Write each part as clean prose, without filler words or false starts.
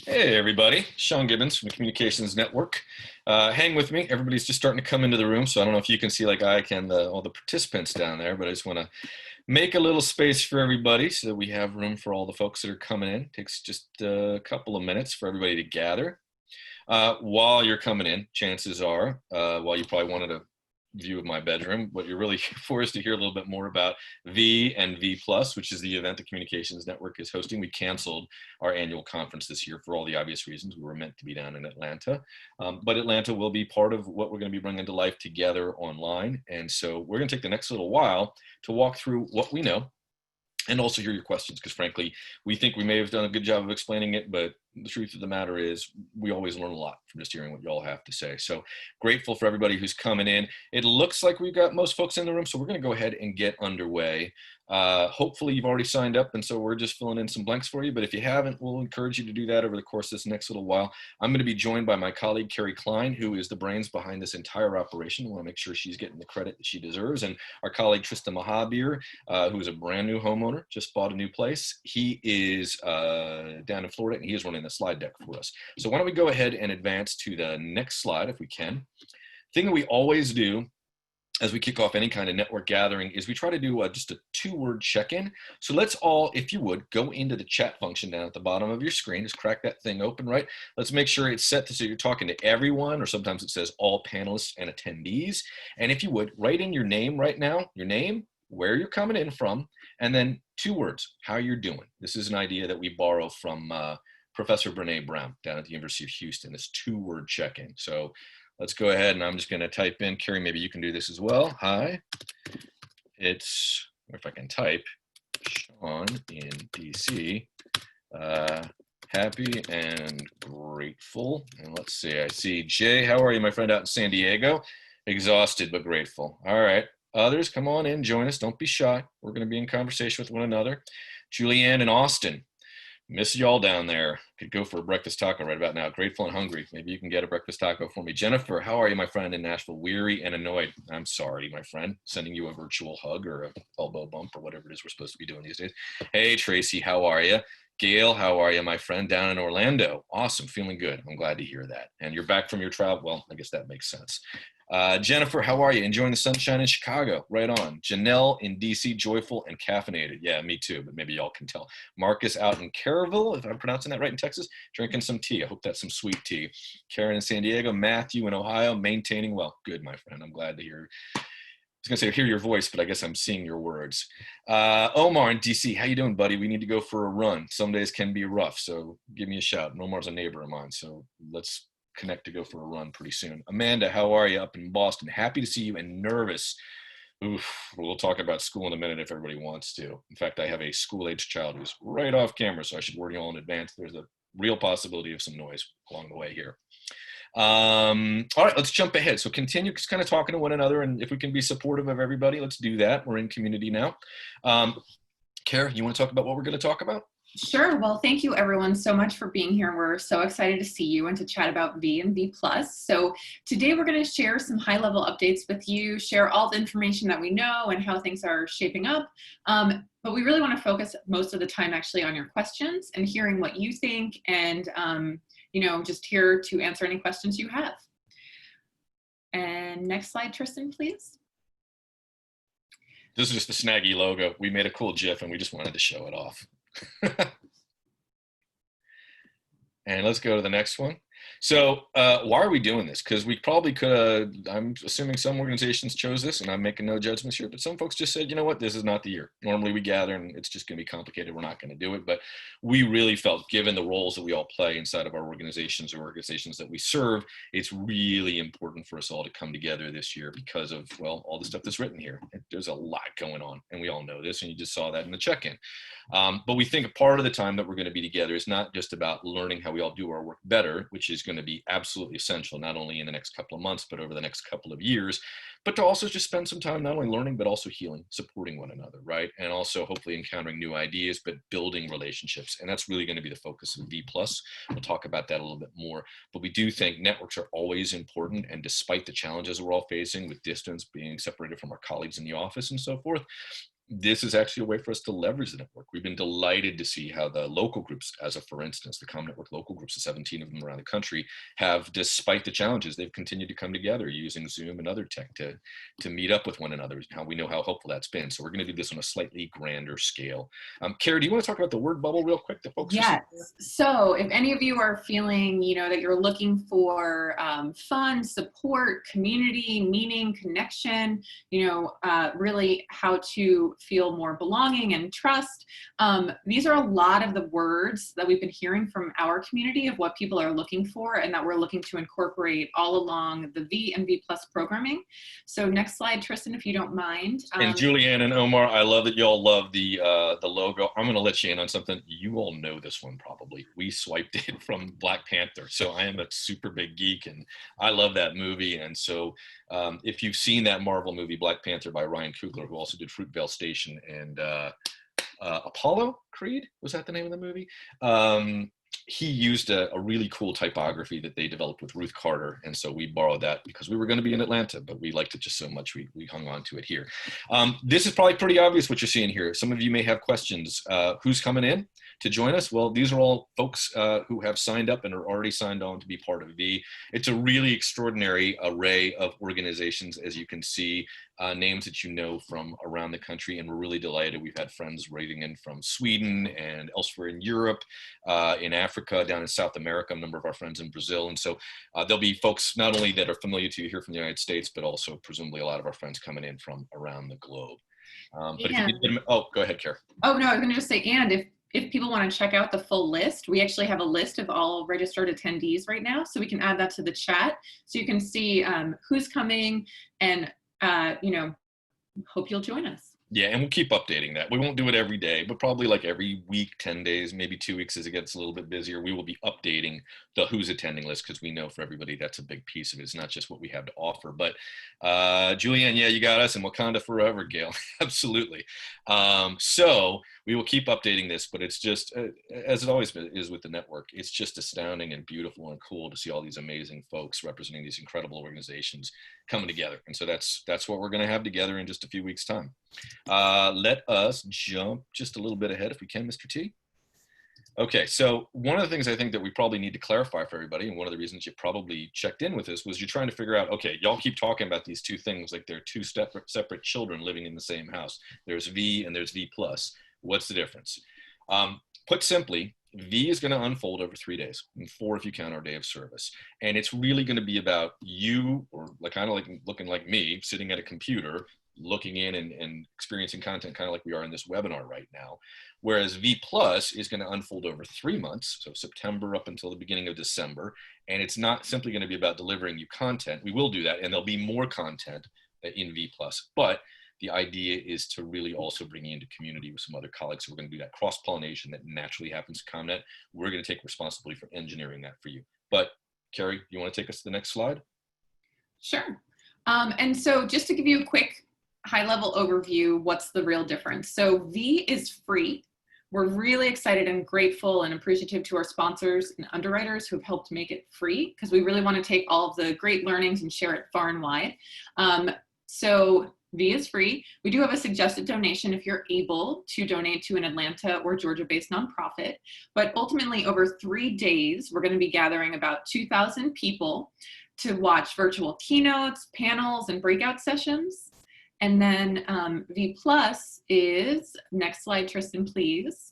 Hey everybody, Sean Gibbons from the Communications Network. Hang with me. Everybody's just starting to come into the room, so I don't know if you can see like I can all the participants down there, but I just want to make a little space for everybody so that we have room for all the folks that are coming in. It takes just a couple of minutes for everybody to gather. While you're coming in, chances are, while you probably wanted a view of my bedroom, what you're really here for is to hear a little bit more about V and V Plus, which is the event the Communications Network is hosting. We canceled our annual conference this year for all the obvious reasons. We were meant to be down in Atlanta, but Atlanta will be part of what we're going to be bringing to life together online. And so we're going to take the next little while to walk through what we know and also hear your questions, because frankly, we think we may have done a good job of explaining it, but the truth of the matter is we always learn a lot from just hearing what you all have to say. So grateful for everybody who's coming in. It looks like we've got most folks in the room, so we're going to go ahead and get underway. Hopefully you've already signed up, and so we're just filling in some blanks for you, but if you haven't, we'll encourage you to do that over the course of this next little while. I'm going to be joined by my colleague, Carrie Klein, who is the brains behind this entire operation. I want to make sure she's getting the credit that she deserves, and our colleague, Tristan Mahabir, who is a brand new homeowner, just bought a new place. He is down in Florida, and he is running the slide deck for us. So why don't we go ahead and advance to the next slide if we can. Thing that we always do as we kick off any kind of network gathering is we try to do just a two-word check-in. So let's all, if you would, go into the chat function down at the bottom of your screen. Just crack that thing open, right? Let's make sure it's set to so you're talking to everyone, or sometimes it says all panelists and attendees. And if you would, write in your name right now, your name, where you're coming in from, and then 2 words, how you're doing. This is an idea that we borrow from Professor Brene Brown down at the University of Houston, this 2-word check-in. So let's go ahead, and I'm just going to type in, Carrie, maybe you can do this as well. Hi, it's, or if I can type, Sean in DC, happy and grateful. And let's see, I see Jay, how are you, my friend, out in San Diego? Exhausted but grateful. All right, others, come on in, join us, don't be shy. We're going to be in conversation with one another. Julianne in Austin. Miss y'all down there. Could go for a breakfast taco right about now. Grateful and hungry. Maybe you can get a breakfast taco for me. Jennifer, how are you, my friend in Nashville? Weary and annoyed. I'm sorry, my friend. Sending you a virtual hug or a elbow bump or whatever it is we're supposed to be doing these days. Hey, Tracy, how are you? Gail, how are you, my friend, down in Orlando? Awesome, feeling good. I'm glad to hear that. And you're back from your travel? Well, I guess that makes sense. Jennifer, how are you? Enjoying the sunshine in Chicago? Right on. Janelle in DC, joyful and caffeinated. Yeah, me too, but maybe y'all can tell. Marcus out in Caryville, if I'm pronouncing that right, in Texas, drinking some tea. I hope that's some sweet tea. Karen in San Diego, Matthew in Ohio, maintaining well. Good, my friend. I'm glad to hear. I was gonna say hear your voice, but I guess I'm seeing your words. Omar in DC, how you doing, buddy? We need to go for a run. Some days can be rough, so give me a shout. And Omar's a neighbor of mine, so let's connect to go for a run pretty soon. Amanda, how are you up in Boston? Happy to see you and nervous. Oof, we'll talk about school in a minute if everybody wants to. In fact, I have a school-age child who's right off camera, so I should warn you all in advance. There's a real possibility of some noise along the way here. All right, let's jump ahead. So continue just kind of talking to one another, and if we can be supportive of everybody, let's do that. We're in community now. Kara, you want to talk about what we're going to talk about? Sure. Well, thank you everyone so much for being here. We're so excited to see you and to chat about V and V Plus. So today we're going to share some high-level updates with you, share all the information that we know and how things are shaping up. But we really want to focus most of the time actually on your questions and hearing what you think, and you know, just here to answer any questions you have. And next slide, Tristan, please. This is just the Snaggy logo. We made a cool GIF and we just wanted to show it off. And let's go to the next one. So why are we doing this? Because we probably could, I'm assuming some organizations chose this, and I'm making no judgments here, but some folks just said, you know what, this is not the year. Normally we gather and it's just going to be complicated. We're not going to do it. But we really felt, given the roles that we all play inside of our organizations or organizations that we serve, it's really important for us all to come together this year because of, well, all the stuff that's written here. There's a lot going on, and we all know this, and you just saw that in the check-in. But we think a part of the time that we're going to be together is not just about learning how we all do our work better, which is going to be absolutely essential, not only in the next couple of months, but over the next couple of years, but to also just spend some time not only learning, but also healing, supporting one another, right? And also hopefully encountering new ideas, but building relationships. And that's really going to be the focus of V+. We'll talk about that a little bit more, but we do think networks are always important. And despite the challenges we're all facing with distance, being separated from our colleagues in the office and so forth, this is actually a way for us to leverage the network. We've been delighted to see how the local groups, for instance, the ComNetwork local groups, the 17 of them around the country, have, despite the challenges, they've continued to come together using Zoom and other tech to meet up with one another. How we know how helpful that's been. So we're going to do this on a slightly grander scale. Carrie, do you want to talk about the word bubble real quick that folks? Yes. So if any of you are feeling, you know, that you're looking for fun, support, community, meaning, connection, you know, really how to feel more belonging and trust. These are a lot of the words that we've been hearing from our community of what people are looking for and that we're looking to incorporate all along the V and V Plus programming. So next slide, Tristan, if you don't mind. And Julianne and Omar, I love that y'all love the logo. I'm going to let you in on something. You all know this one probably. We swiped it from Black Panther. So I am a super big geek and I love that movie. And so if you've seen that Marvel movie, Black Panther by Ryan Coogler, who also did Fruitvale Station and Apollo Creed, was that the name of the movie? He used a really cool typography that they developed with Ruth Carter. And so we borrowed that because we were going to be in Atlanta, but we liked it just so much we hung on to it here. This is probably pretty obvious what you're seeing here. Some of you may have questions. Who's coming in to join us? Well, these are all folks who have signed up and are already signed on to be part of V. It's a really extraordinary array of organizations, as you can see, names that you know from around the country, and we're really delighted. We've had friends writing in from Sweden and elsewhere in Europe, in Africa, down in South America, a number of our friends in Brazil. And so there'll be folks not only that are familiar to you here from the United States, but also presumably a lot of our friends coming in from around the globe. But if you did get them, oh, go ahead, Kara. Oh, no, I was going to just say, and if people want to check out the full list, we actually have a list of all registered attendees right now. So we can add that to the chat. So you can see who's coming and, you know, hope you'll join us. Yeah, and we'll keep updating that. We won't do it every day, but probably like every week, 10 days, maybe 2 weeks as it gets a little bit busier. We will be updating the who's attending list because we know for everybody that's a big piece of it. It's not just what we have to offer. But Julianne, yeah, you got us in Wakanda forever, Gail. Absolutely. So we will keep updating this, but it's just, as it always is with the network, it's just astounding and beautiful and cool to see all these amazing folks representing these incredible organizations coming together. And so that's what we're going to have together in just a few weeks' time. Let us jump just a little bit ahead if we can, Mr. T. Okay, so one of the things I think that we probably need to clarify for everybody, and one of the reasons you probably checked in with us, was you're trying to figure out, okay, y'all keep talking about these two things like they're two separate children living in the same house. There's V and there's V plus. What's the difference? Put simply, V is going to unfold over 3 days, and 4 if you count our day of service. And it's really going to be about you, or like kind of like looking like me, sitting at a computer, looking in and experiencing content kind of like we are in this webinar right now. Whereas V Plus is going to unfold over 3 months, so September up until the beginning of December. And it's not simply going to be about delivering you content. We will do that, and there'll be more content in V Plus. But the idea is to really also bring you into community with some other colleagues. So we're going to do that cross-pollination that naturally happens to ComNet. We're going to take responsibility for engineering that for you. But Carrie, you want to take us to the next slide? Sure. And so just to give you a quick high-level overview, what's the real difference? So V is free. We're really excited and grateful and appreciative to our sponsors and underwriters who have helped make it free, because we really want to take all of the great learnings and share it far and wide. So V is free. We do have a suggested donation if you're able to donate to an Atlanta or Georgia-based nonprofit. But ultimately, over 3 days, we're going to be gathering about 2,000 people to watch virtual keynotes, panels, and breakout sessions. And then V Plus is, next slide, Tristan, please.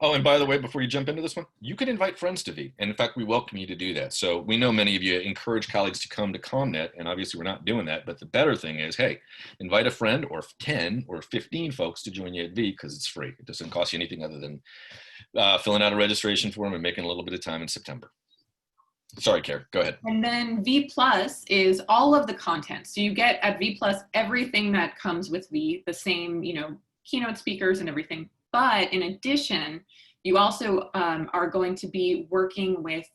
Oh, and by the way, before you jump into this one, you can invite friends to V. And in fact, we welcome you to do that. So we know many of you encourage colleagues to come to ComNet, and obviously we're not doing that. But the better thing is, hey, invite a friend or 10 or 15 folks to join you at V because it's free. It doesn't cost you anything other than filling out a registration form and making a little bit of time in September. Sorry, Kara, go ahead. And then V Plus is all of the content. So you get at V Plus everything that comes with V, the same, you know, keynote speakers and everything. But in addition, you also are going to be working with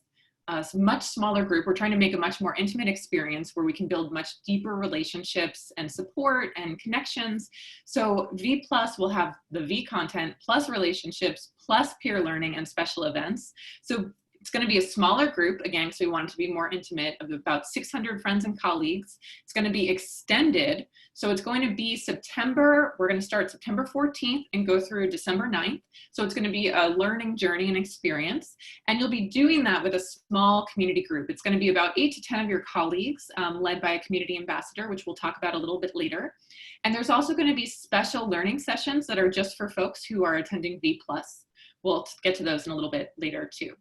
a much smaller group. We're trying to make a much more intimate experience where we can build much deeper relationships and support and connections. So V Plus will have the V content plus relationships plus peer learning and special events. So It's going to be a smaller group, again, because we want it to be more intimate, of about 600 friends and colleagues. It's going to be extended. So it's going to be September. We're going to start September 14th and go through December 9th. So it's going to be a learning journey and experience. And you'll be doing that with a small community group. It's going to be about 8 to 10 of your colleagues, led by a community ambassador, which we'll talk about a little bit later. And there's also going to be special learning sessions that are just for folks who are attending V+. We'll get to those in a little bit later too.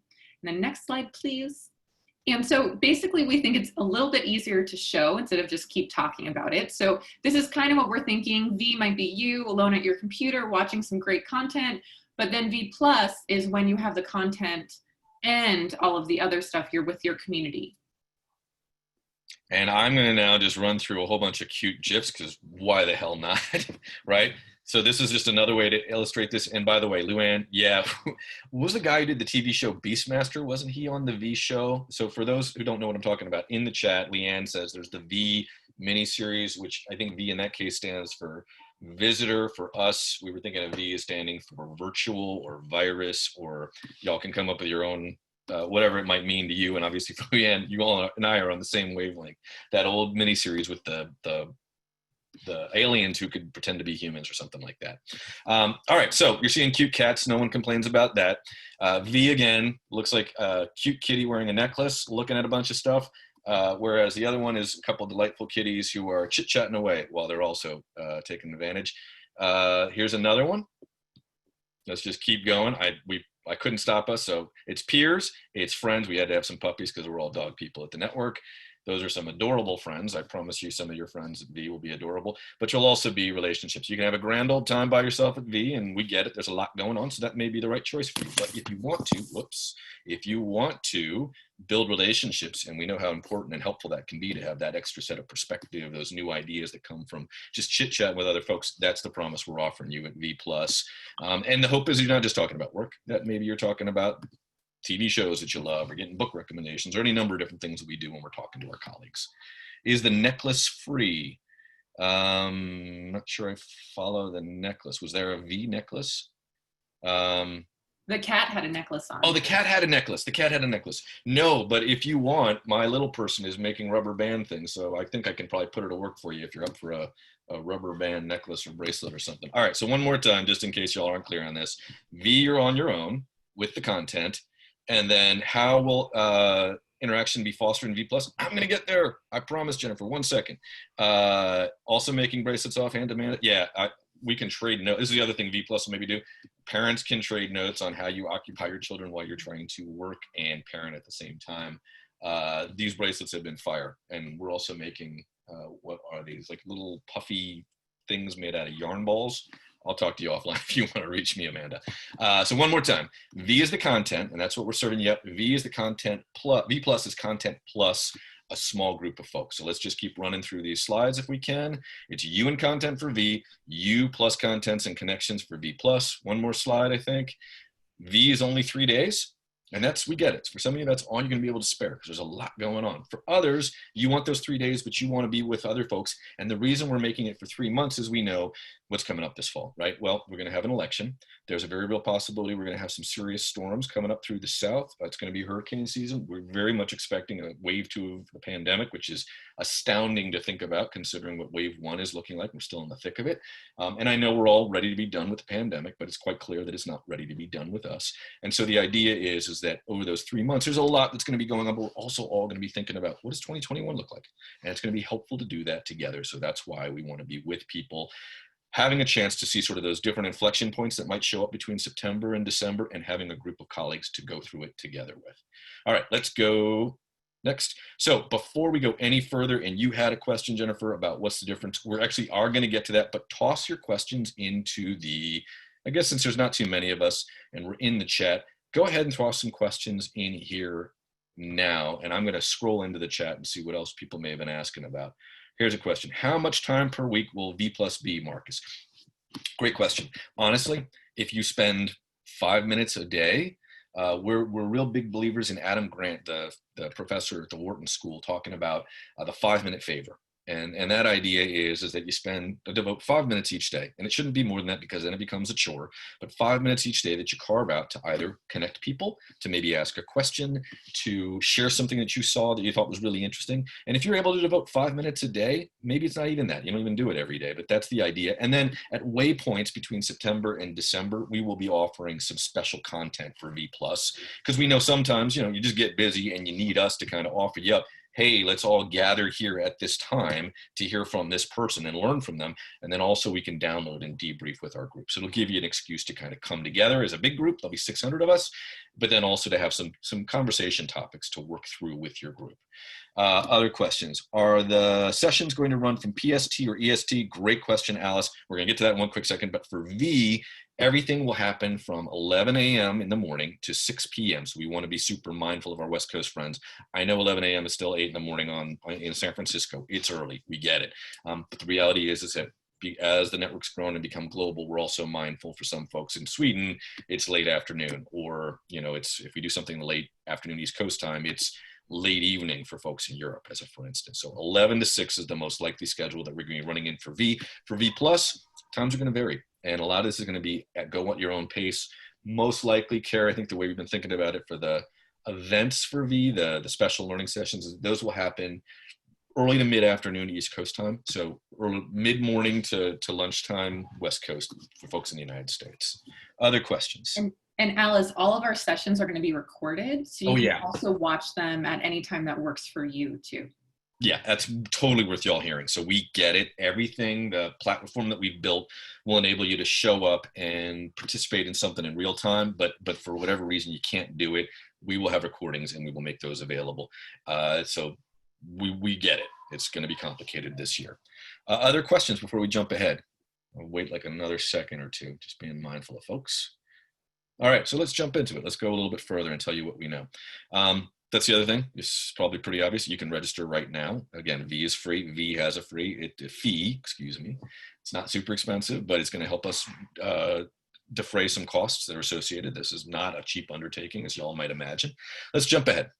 And then next slide, please. And so basically we think it's a little bit easier to show instead of just keep talking about it. So this is kind of what we're thinking. V might be you alone at your computer watching some great content, but then V+ is when you have the content and all of the other stuff, you're with your community. And I'm going to now just run through a whole bunch of cute GIFs, because why the hell not, right? So this is just another way to illustrate this. And by the way, Luann, yeah, what was the guy who did the TV show Beastmaster? Wasn't he on the V show? So for those who don't know what I'm talking about, in the chat, Leanne says there's the V miniseries, which I think V in that case stands for visitor. For us, we were thinking of V as standing for virtual or virus, or y'all can come up with your own whatever it might mean to you. And obviously for Leanne, you all and I are on the same wavelength. That old miniseries with the aliens who could pretend to be humans or something like that. All right, so you're seeing cute cats. No one complains about that. V again, looks like a cute kitty wearing a necklace, looking at a bunch of stuff. Whereas the other one is a couple of delightful kitties who are chit-chatting away while they're also taking advantage. Here's another one. Let's just keep going. I couldn't stop us. So it's peers, it's friends. We had to have some puppies because we're all dog people at the network. Those are some adorable friends. I promise you some of your friends at V will be adorable, but you'll also be relationships. You can have a grand old time by yourself at V, and we get it. There's a lot going on, so that may be the right choice for you. But if you want to, if you want to build relationships, and we know how important and helpful that can be to have that extra set of perspective, those new ideas that come from just chit chat with other folks, that's the promise we're offering you at V+. And the hope is you're not just talking about work, that maybe you're talking about TV shows that you love, or getting book recommendations, or any number of different things that we do when we're talking to our colleagues. Is the necklace free? Not sure I follow the necklace. Was there a V necklace? The cat had a necklace on. Oh, the cat had a necklace. The cat had a necklace. No, but if you want, my little person is making rubber band things, so I think I can probably put her to work for you if you're up for a rubber band necklace or bracelet or something. All right, so one more time, just in case y'all aren't clear on this. V, you're on your own with the content. And then how will interaction be fostered in V+? I'm going to get there. I promise, Jennifer. 1 second. Also making bracelets offhand demand. Yeah, we can trade notes. This is the other thing V+ will maybe do. Parents can trade notes on how you occupy your children while you're trying to work and parent at the same time. These bracelets have been fire. And we're also making, what are these? Like little puffy things made out of yarn balls. I'll talk to you offline if you want to reach me, Amanda. So one more time, V is the content, and that's what we're serving you up. V is the content plus, V+ is content plus a small group of folks. So let's just keep running through these slides if we can. It's you and content for V, you plus contents and connections for V+. One more slide, I think. V is only 3 days. And we get it. For some of you, that's all you're going to be able to spare because there's a lot going on. For others, you want those 3 days, but you want to be with other folks. And the reason we're making it for 3 months is we know what's coming up this fall, right? Well, we're going to have an election. There's a very real possibility we're going to have some serious storms coming up through the south. It's going to be hurricane season. We're very much expecting a wave 2 of the pandemic, which is astounding to think about considering what wave 1 is looking like. We're still in the thick of it. And I know we're all ready to be done with the pandemic, but it's quite clear that it's not ready to be done with us. And so the idea is that over those 3 months, there's a lot that's going to be going on, but we're also all going to be thinking about what does 2021 look like? And it's going to be helpful to do that together. So that's why we want to be with people, having a chance to see sort of those different inflection points that might show up between September and December, and having a group of colleagues to go through it together with. All right, let's go next. So before we go any further, and you had a question, Jennifer, about what's the difference, we actually are going to get to that, but toss your questions into the, I guess since there's not too many of us and we're in the chat, go ahead and toss some questions in here now, and I'm going to scroll into the chat and see what else people may have been asking about. Here's a question. How much time per week will V+ be, Marcus? Great question. Honestly, if you spend 5 minutes a day, we're real big believers in Adam Grant, the professor at the Wharton School, talking about the 5-minute favor. And that idea is that you devote 5 minutes each day, and it shouldn't be more than that because then it becomes a chore, but 5 minutes each day that you carve out to either connect people, to maybe ask a question, to share something that you saw that you thought was really interesting. And if you're able to devote 5 minutes a day, maybe it's not even that, you don't even do it every day, but that's the idea. And then at waypoints between September and December, we will be offering some special content for V+, because we know sometimes, you just get busy and you need us to kind of offer you up, hey, let's all gather here at this time to hear from this person and learn from them. And then also we can download and debrief with our group. So it'll give you an excuse to kind of come together as a big group. There'll be 600 of us, but then also to have some conversation topics to work through with your group. Other questions. Are the sessions going to run from PST or EST? Great question, Alice. We're going to get to that in one quick second. But for V, everything will happen from 11 a.m. in the morning to 6 p.m. So we want to be super mindful of our West Coast friends. I know 11 a.m. is still 8 in the morning in San Francisco. It's early. We get it. But the reality is that as the network's grown and become global, we're also mindful for some folks in Sweden, it's late afternoon, or, if we do something late afternoon East Coast time, it's late evening for folks in Europe, for instance. So 11 to 6 is the most likely schedule that we're going to be running in for V. For V+, times are going to vary. And a lot of this is going to be go at your own pace. Most likely, Kara, I think the way we've been thinking about it for the events for V, the special learning sessions, those will happen early to mid-afternoon East Coast time. So mid-morning to lunchtime West Coast for folks in the United States. Other questions? And Alice, all of our sessions are going to be recorded, so you can yeah. also watch them at any time that works for you too. Yeah, that's totally worth y'all hearing. So we get it. Everything, the platform that we've built will enable you to show up and participate in something in real time. But for whatever reason you can't do it, we will have recordings and we will make those available. So we get it. It's going to be complicated this year. Other questions before we jump ahead? I'll wait like another second or two, just being mindful of folks. All right, so let's jump into it. Let's go a little bit further and tell you what we know. That's the other thing. It's probably pretty obvious. You can register right now. Again, V is free. V has a fee, excuse me. It's not super expensive, but it's going to help us defray some costs that are associated. This is not a cheap undertaking, as you all might imagine. Let's jump ahead.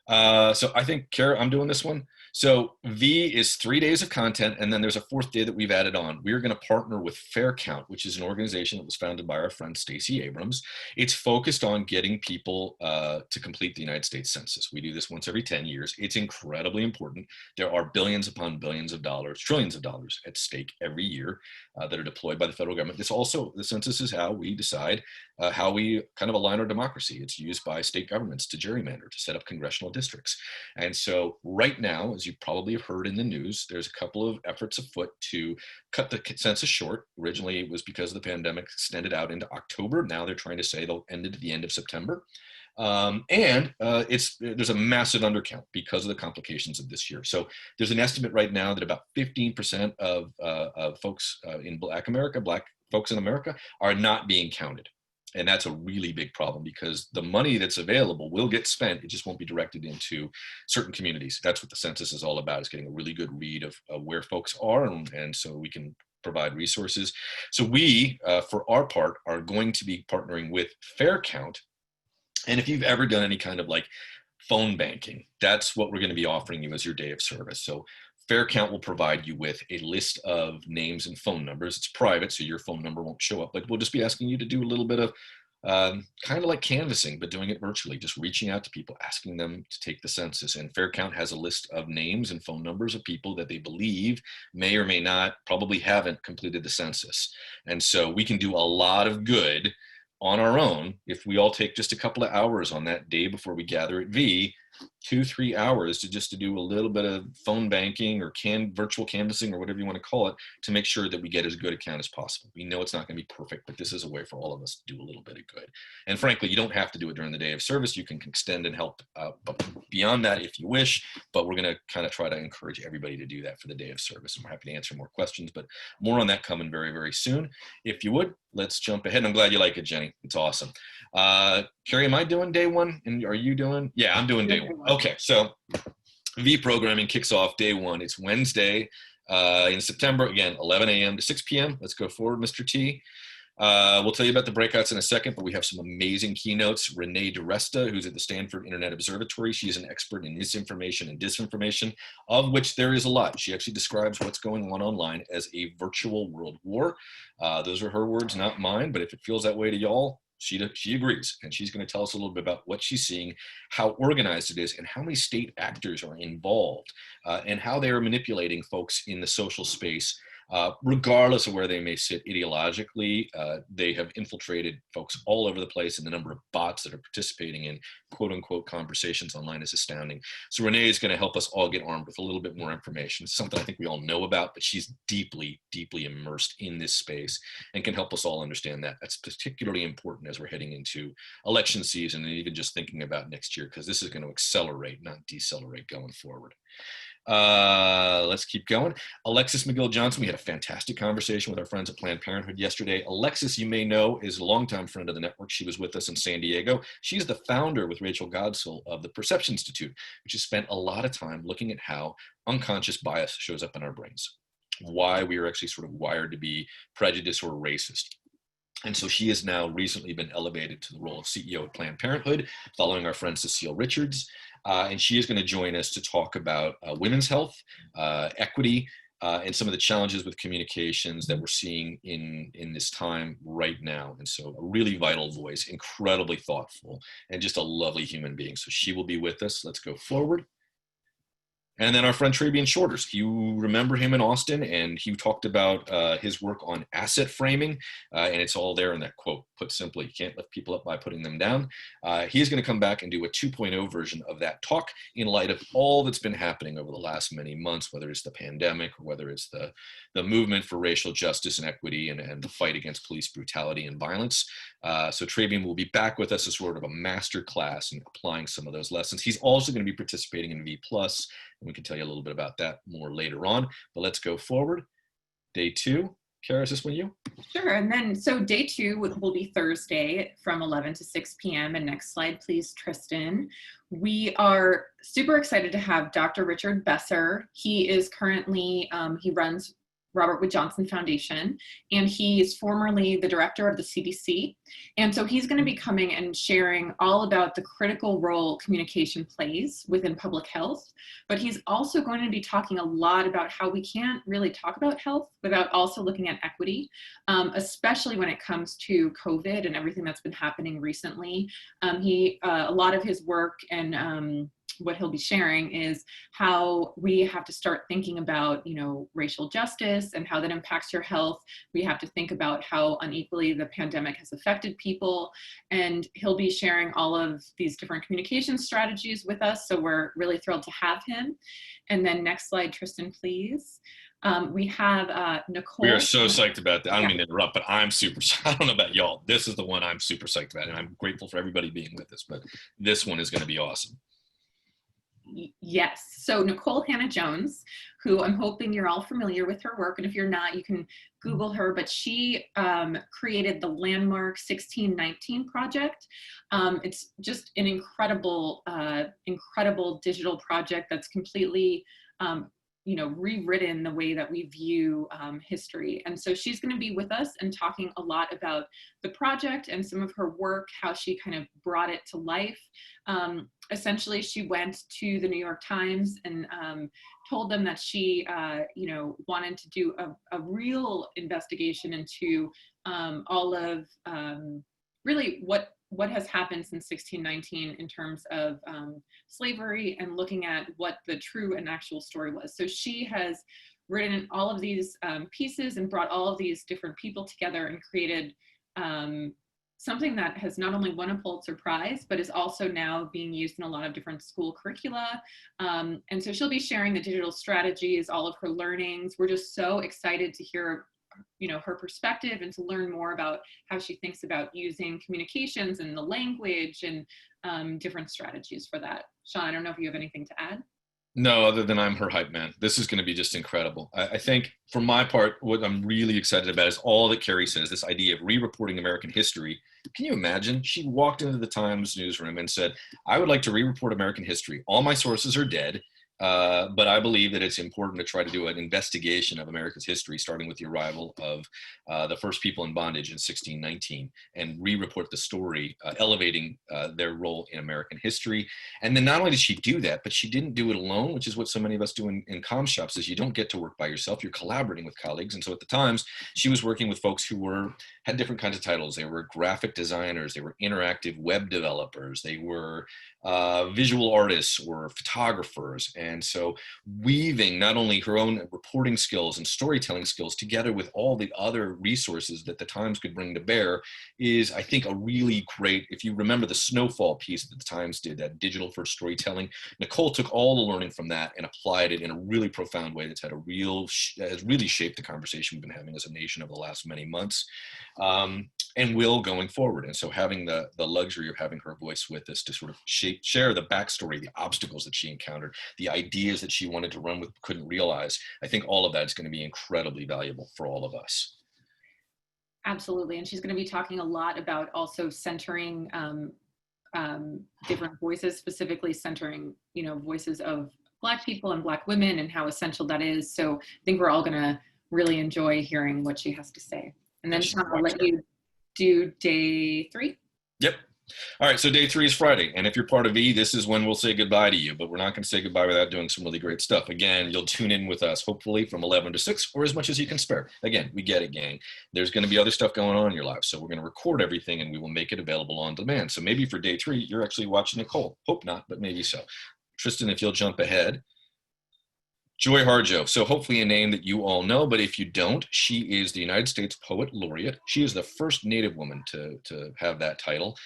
So I think, Kara, I'm doing this one. So V is 3 days of content, and then there's a 4th day that we've added on. We're going to partner with FairCount, which is an organization that was founded by our friend Stacey Abrams. It's focused on getting people to complete the United States Census. We do this once every 10 years. It's incredibly important. There are billions upon billions of dollars, trillions of dollars at stake every year that are deployed by the federal government. The census is how we decide how we kind of align our democracy. It's used by state governments to gerrymander, to set up congressional districts. And so right now, as you probably have heard in the news, there's a couple of efforts afoot to cut the census short. Originally, it was because of the pandemic extended out into October. Now they're trying to say they'll end it at the end of September. There's a massive undercount because of the complications of this year. So there's an estimate right now that about 15% of folks in Black folks in America are not being counted. And that's a really big problem because the money that's available will get spent. It just won't be directed into certain communities. That's what the census is all about, is getting a really good read of where folks are. And so we can provide resources. So we, for our part, are going to be partnering with FairCount. And if you've ever done any kind of like phone banking, that's what we're going to be offering you as your day of service. So FairCount will provide you with a list of names and phone numbers. It's private, so your phone number won't show up, but we'll just be asking you to do a little bit of kind of like canvassing, but doing it virtually, just reaching out to people, asking them to take the census. And FairCount has a list of names and phone numbers of people that they believe may or may not, probably haven't completed the census. And so we can do a lot of good on our own if we all take just a couple of hours on that day before we gather at V, 2-3 hours to do a little bit of phone banking or virtual canvassing or whatever you want to call it, to make sure that we get as good a count as possible. We know it's not going to be perfect, but this is a way for all of us to do a little bit of good. And frankly, you don't have to do it during the day of service. You can extend and help beyond that if you wish, but we're going to kind of try to encourage everybody to do that for the day of service. And we're happy to answer more questions, but more on that coming very, very soon. If you would, let's jump ahead. I'm glad you like it, Jenny. It's awesome. Carrie, am I doing day one? And are you doing? Yeah, I'm doing day one. Okay, so V programming kicks off day one. It's Wednesday in September, again, 11 a.m. to 6 p.m. Let's go forward, Mr. T. We'll tell you about the breakouts in a second, but we have some amazing keynotes. Renee DiResta, who's at the Stanford Internet Observatory. She's an expert in misinformation and disinformation, of which there is a lot. She actually describes what's going on online as a virtual world war. Those are her words, not mine, but if it feels that way to y'all, she agrees, and she's going to tell us a little bit about what she's seeing, how organized it is, and how many state actors are involved, and how they are manipulating folks in the social space. Regardless of where they may sit ideologically, they have infiltrated folks all over the place, and the number of bots that are participating in quote unquote conversations online is astounding. So Renee is going to help us all get armed with a little bit more information. It's something I think we all know about, but she's deeply, deeply immersed in this space and can help us all understand that. That's particularly important as we're heading into election season and even just thinking about next year, because this is going to accelerate, not decelerate going forward. Let's keep going. Alexis McGill-Johnson, we had a fantastic conversation with our friends at Planned Parenthood yesterday. Alexis, you may know, is a longtime friend of the network. She was with us in San Diego. She's the founder with Rachel Godsoll of the Perception Institute, which has spent a lot of time looking at how unconscious bias shows up in our brains, why we are actually sort of wired to be prejudiced or racist. And so she has now recently been elevated to the role of CEO at Planned Parenthood, following our friend Cecile Richards. And she is going to join us to talk about women's health, equity, and some of the challenges with communications that we're seeing in this time right now. And so a really vital voice, incredibly thoughtful, and just a lovely human being. So she will be with us. Let's go forward. And then our friend Trevor Shorters, you remember him in Austin, and he talked about his work on asset framing, and it's all there in that quote. Put simply, you can't lift people up by putting them down. He's going to come back and do a 2.0 version of that talk in light of all that's been happening over the last many months, whether it's the pandemic or whether it's the movement for racial justice and equity and the fight against police brutality and violence. So Trevor will be back with us as sort of a master class in applying some of those lessons. He's also going to be participating in V+, and we can tell you a little bit about that more later on. But let's go forward. Day 2. Kara, is this one you? Sure. And then, so day 2 will be Thursday from 11 to 6 p.m. And next slide, please, Tristan. We are super excited to have Dr. Richard Besser. He is currently, he runs Robert Wood Johnson Foundation, and he is formerly the director of the CDC. And so he's going to be coming and sharing all about the critical role communication plays within public health. But he's also going to be talking a lot about how we can't really talk about health without also looking at equity, especially when it comes to COVID and everything that's been happening recently. A lot of his work and what he'll be sharing is how we have to start thinking about, racial justice and how that impacts your health. We have to think about how unequally the pandemic has affected people. And he'll be sharing all of these different communication strategies with us. So we're really thrilled to have him. And then next slide, Tristan, please. We have Nicole. We are so psyched about that. I don't mean to interrupt, but I don't know about y'all. This is the one I'm super psyched about, and I'm grateful for everybody being with us, but this one is going to be awesome. Yes. So Nicole Hannah Jones, who I'm hoping you're all familiar with her work, and if you're not, you can Google her, but she created the landmark 1619 project. It's just an incredible digital project that's completely rewritten the way that we view history. And so she's going to be with us and talking a lot about the project and some of her work, how she kind of brought it to life. Essentially, she went to the New York Times and told them that she, wanted to do a real investigation into all of really what has happened since 1619 in terms of slavery and looking at what the true and actual story was. So she has written all of these pieces and brought all of these different people together and created something that has not only won a Pulitzer Prize, but is also now being used in a lot of different school curricula. And so she'll be sharing the digital strategies, all of her learnings. We're just so excited to hear her perspective and to learn more about how she thinks about using communications and the language and different strategies for that. Sean, I don't know if you have anything to add. No, other than I'm her hype man. This is going to be just incredible. I think for my part, what I'm really excited about is all that Carrie says, this idea of re-reporting American history. Can you imagine? She walked into the Times newsroom and said, I would like to re-report American history. All my sources are dead. But I believe that it's important to try to do an investigation of America's history, starting with the arrival of the first people in bondage in 1619, and re-report the story, elevating their role in American history. And then not only did she do that, but she didn't do it alone, which is what so many of us do in comm shops, is you don't get to work by yourself, you're collaborating with colleagues. And so at the times, she was working with folks who had different kinds of titles. They were graphic designers, they were interactive web developers, they were visual artists or photographers. And so weaving not only her own reporting skills and storytelling skills together with all the other resources that the Times could bring to bear is, I think, a really great, if you remember the Snowfall piece that the Times did, that digital first storytelling, Nicole took all the learning from that and applied it in a really profound way that's has really shaped the conversation we've been having as a nation over the last many months. And will going forward. And so having the luxury of having her voice with us to sort of share the backstory, the obstacles that she encountered, the ideas that she wanted to run with, couldn't realize, I think all of that is going to be incredibly valuable for all of us. Absolutely. And she's going to be talking a lot about also centering different voices, specifically centering, voices of Black people and Black women and how essential that is. So I think we're all going to really enjoy hearing what she has to say. And then Sean, I'll let you do day 3. Yep. All right, so day 3 is Friday, and if you're part of E, this is when we'll say goodbye to you, but we're not going to say goodbye without doing some really great stuff. Again, you'll tune in with us, hopefully from 11 to 6, or as much as you can spare. Again, we get it, gang. There's going to be other stuff going on in your life, so we're going to record everything, and we will make it available on demand. So maybe for day 3, you're actually watching Nicole. Hope not, but maybe so. Tristan, if you'll jump ahead. Joy Harjo, so hopefully a name that you all know, but if you don't, she is the United States Poet Laureate. She is the first Native woman to have that title.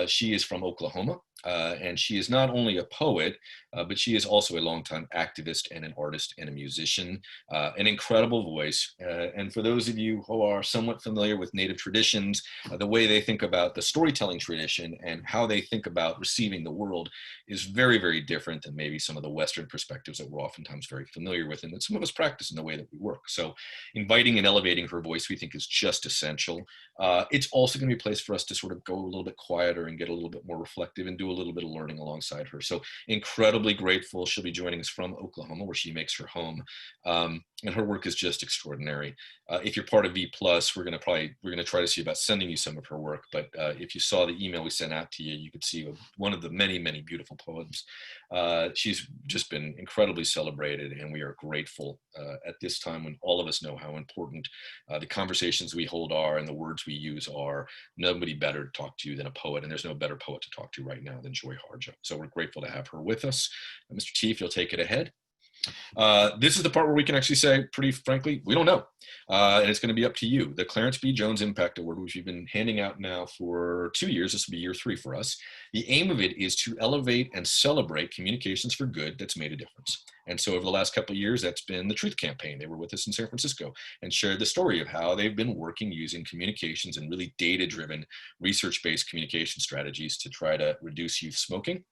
She is from Oklahoma, and she is not only a poet, but she is also a longtime activist and an artist and a musician, an incredible voice. And for those of you who are somewhat familiar with Native traditions, the way they think about the storytelling tradition and how they think about receiving the world is very, very different than maybe some of the Western perspectives that we're oftentimes very familiar with and that some of us practice in the way that we work. So inviting and elevating her voice, we think, is just essential. It's also going to be a place for us to sort of go a little bit quieter and get a little bit more reflective and do a little bit of learning alongside her. So incredibly grateful. She'll be joining us from Oklahoma, where she makes her home. And her work is just extraordinary. If you're part of V+, we're going to try to see about sending you some of her work. But if you saw the email we sent out to you, you could see one of the many, many beautiful poems. She's just been incredibly celebrated, and we are grateful at this time when all of us know how important the conversations we hold are and the words we use are. Nobody better to talk to you than a poet, and there's no better poet to talk to right now than Joy Harjo. So we're grateful to have her with us. Mr. T, if you'll take it ahead. This is the part where we can actually say, pretty frankly, we don't know. And it's going to be up to you. The Clarence B Jones Impact Award, which we've been handing out now for 2 years, this will be year 3 for us. The aim of it is to elevate and celebrate communications for good that's made a difference. And so over the last couple of years, that's been the Truth Campaign. They were with us in San Francisco and shared the story of how they've been working using communications and really data-driven, research-based communication strategies to try to reduce youth smoking.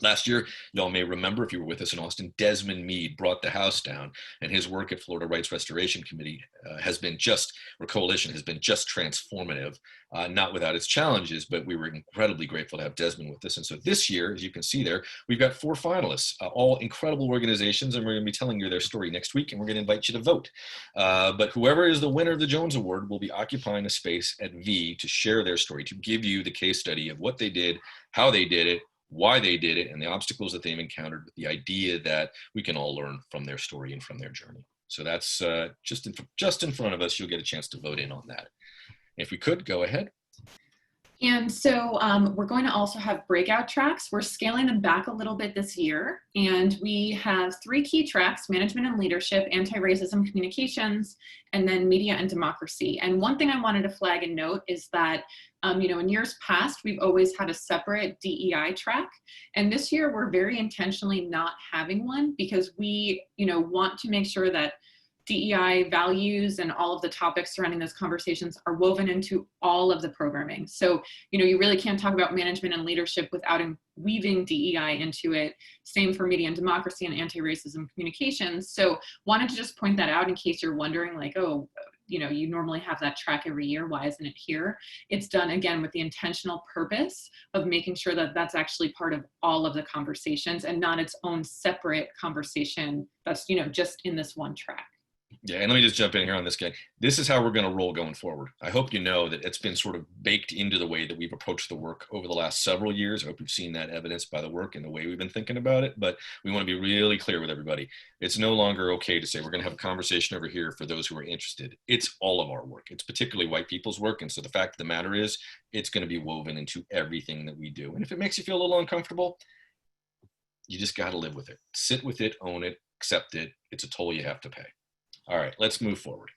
Last year, y'all may remember, if you were with us in Austin, Desmond Meade brought the house down, and his work at Florida Rights Restoration Committee coalition has been just transformative, not without its challenges, but we were incredibly grateful to have Desmond with us. And so this year, as you can see there, we've got 4 finalists, all incredible organizations, and we're going to be telling you their story next week, and we're going to invite you to vote. But whoever is the winner of the Jones Award will be occupying a space at V to share their story, to give you the case study of what they did, how they did it, why they did it, and the obstacles that they've encountered, with the idea that we can all learn from their story and from their journey. So that's just in front of us. You'll get a chance to vote in on that. If we could, go ahead. And so we're going to also have breakout tracks. We're scaling them back a little bit this year. And we have 3 key tracks: management and leadership, anti-racism communications, and then media and democracy. And one thing I wanted to flag and note is that, in years past, we've always had a separate DEI track. And this year, we're very intentionally not having one because we, want to make sure that DEI values and all of the topics surrounding those conversations are woven into all of the programming. So, you really can't talk about management and leadership without weaving DEI into it. Same for media and democracy and anti-racism communications. So wanted to just point that out in case you're wondering, like, oh, you normally have that track every year. Why isn't it here? It's done again with the intentional purpose of making sure that that's actually part of all of the conversations and not its own separate conversation that's, just in this one track. Yeah, and let me just jump in here on this, gang. This is how we're going to roll going forward. I hope you know that it's been sort of baked into the way that we've approached the work over the last several years. I hope you've seen that evidenced by the work and the way we've been thinking about it. But we want to be really clear with everybody. It's no longer okay to say we're going to have a conversation over here for those who are interested. It's all of our work. It's particularly white people's work. And so the fact of the matter is, it's going to be woven into everything that we do. And if it makes you feel a little uncomfortable, you just got to live with it. Sit with it, own it, accept it. It's a toll you have to pay. All right, let's move forward.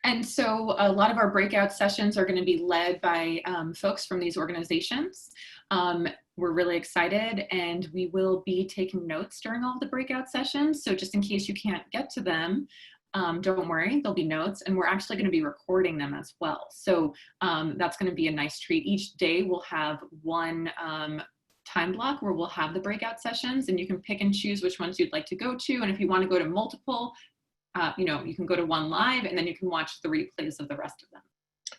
And so a lot of our breakout sessions are going to be led by folks from these organizations. We're really excited, and we will be taking notes during all of the breakout sessions. So just in case you can't get to them, don't worry, there'll be notes, and we're actually going to be recording them as well. So that's going to be a nice treat. Each day we'll have one time block where we'll have the breakout sessions, and you can pick and choose which ones you'd like to go to. And if you want to go to multiple, you can go to one live, and then you can watch the replays of the rest of them.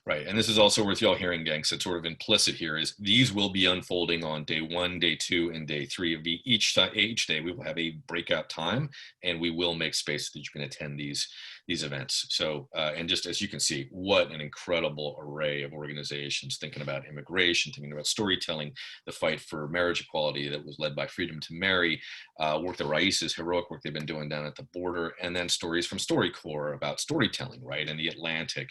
Right, and this is also worth y'all hearing, gang. So it's sort of implicit here is these will be unfolding on day 1, day 2, and day 3 of each day. We will have a breakout time, and we will make space that you can attend these events. So, and just as you can see, what an incredible array of organizations thinking about immigration, thinking about storytelling, the fight for marriage equality that was led by Freedom to Marry, work that Rais's heroic work they've been doing down at the border, and then stories from StoryCorps about storytelling, right, and the Atlantic.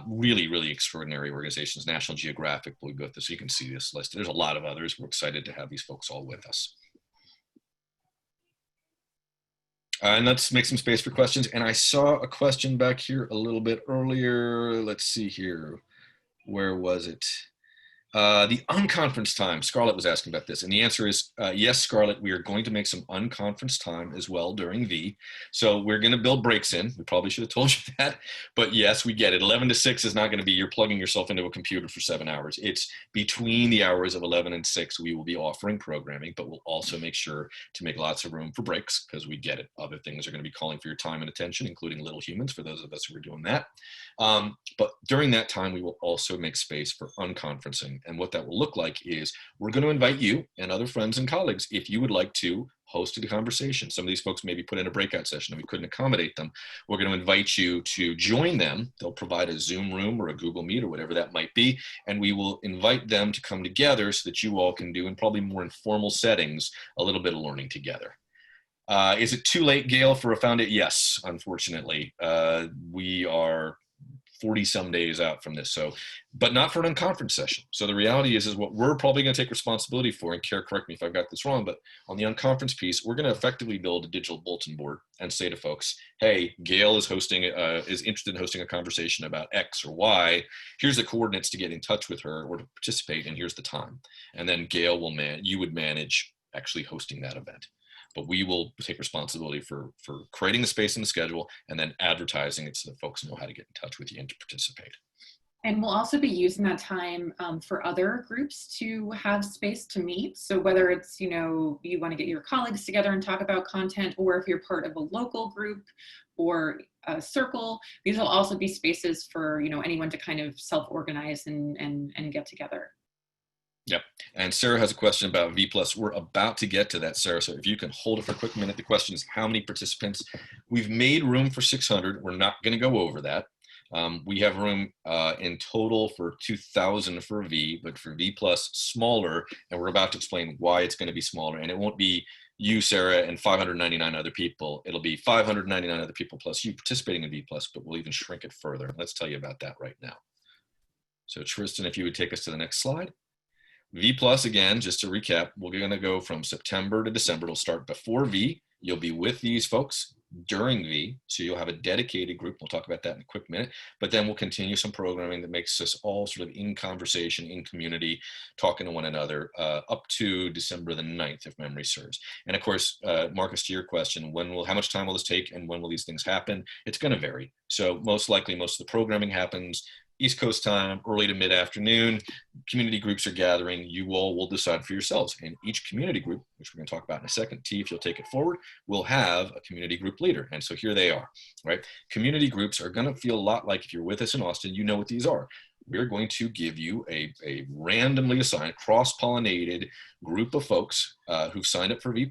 Really, really extraordinary organizations. National Geographic will be with us. So you can see this list. There's a lot of others. We're excited to have these folks all with us. And let's make some space for questions. And I saw a question back here a little bit earlier. Let's see here. Where was it? The unconference time. Scarlett was asking about this. And the answer is yes, Scarlett, we are going to make some unconference time as well during V. So we're going to build breaks in. We probably should have told you that. But yes, we get it. 11 to 6 is not going to be you're plugging yourself into a computer for 7 hours. It's between the hours of 11 and 6. We will be offering programming, but we'll also make sure to make lots of room for breaks because we get it. Other things are going to be calling for your time and attention, including little humans for those of us who are doing that. But during that time, we will also make space for unconferencing. And what that will look like is we're going to invite you and other friends and colleagues if you would like to host a conversation. Some of these folks maybe put in a breakout session and we couldn't accommodate them. We're going to invite you to join them. They'll provide a Zoom room or a Google Meet or whatever that might be. And we will invite them to come together so that you all can do in probably more informal settings, a little bit of learning together. Is it too late, Gail, for a foundation? Yes, unfortunately. We are 40 some days out from this, so, but not for an unconference session. So the reality is what we're probably going to take responsibility for, and Kara, correct me if I've got this wrong, but on the unconference piece, we're going to effectively build a digital bulletin board and say to folks, hey, Gail is interested in hosting a conversation about X or Y. Here's the coordinates to get in touch with her or to participate, and here's the time. And then Gail will you would manage actually hosting that event. But we will take responsibility for creating the space in the schedule and then advertising it so that folks know how to get in touch with you and to participate. And we'll also be using that time for other groups to have space to meet. So whether it's, you want to get your colleagues together and talk about content, or if you're part of a local group or a circle, these will also be spaces for, anyone to kind of self-organize and get together. Yep. And Sarah has a question about V+. We're about to get to that, Sarah. So if you can hold it for a quick minute. The question is how many participants? We've made room for 600. We're not going to go over that. We have room in total for 2,000 for V, but for V+ smaller. And we're about to explain why it's going to be smaller. And it won't be you, Sarah, and 599 other people. It'll be 599 other people plus you participating in V+, but we'll even shrink it further. Let's tell you about that right now. So Tristan, if you would take us to the next slide. V+, again, just to recap, we're going to go from September to December. It'll start before V. You'll be with these folks during V. So you'll have a dedicated group. We'll talk about that in a quick minute. But then we'll continue some programming that makes us all sort of in conversation, in community, talking to one another up to December the 9th, if memory serves. And of course, Marcus, to your question, how much time will this take and when will these things happen? It's going to vary. So most likely, most of the programming happens East Coast time, early to mid-afternoon. Community groups are gathering. You all will decide for yourselves. And each community group, which we're going to talk about in a second, T, if you'll take it forward, will have a community group leader. And so here they are, right? Community groups are going to feel a lot like, if you're with us in Austin, you know what these are. We're going to give you a randomly assigned, cross-pollinated group of folks who've signed up for V+,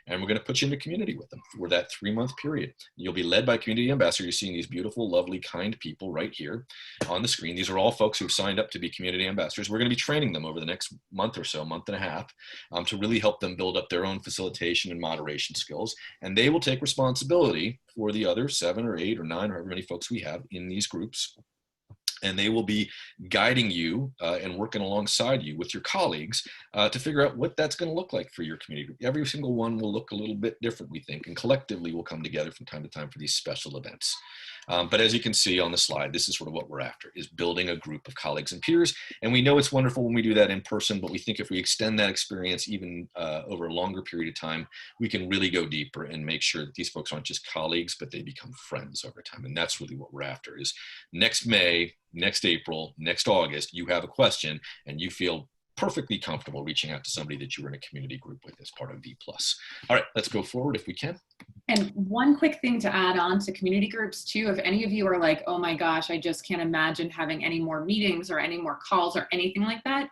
and we're going to put you into community with them for that 3-month period. You'll be led by community ambassador. You're seeing these beautiful, lovely, kind people right here on the screen. These are all folks who've signed up to be community ambassadors. We're going to be training them over the next month or so, month and a half, to really help them build up their own facilitation and moderation skills. And they will take responsibility for the other 7 or 8 or 9, or however many folks we have in these groups. And they will be guiding you and working alongside you with your colleagues to figure out what that's going to look like for your community group. Every single one will look a little bit different, we think, and collectively we'll come together from time to time for these special events. But as you can see on the slide, this is sort of what we're after, is building a group of colleagues and peers. And we know it's wonderful when we do that in person, but we think if we extend that experience even over a longer period of time, we can really go deeper and make sure that these folks aren't just colleagues, but they become friends over time. And that's really what we're after, is next May, next April, next August, you have a question and you feel perfectly comfortable reaching out to somebody that you were in a community group with as part of V+. All right, let's go forward if we can. And one quick thing to add on to community groups too, if any of you are like, oh my gosh, I just can't imagine having any more meetings or any more calls or anything like that,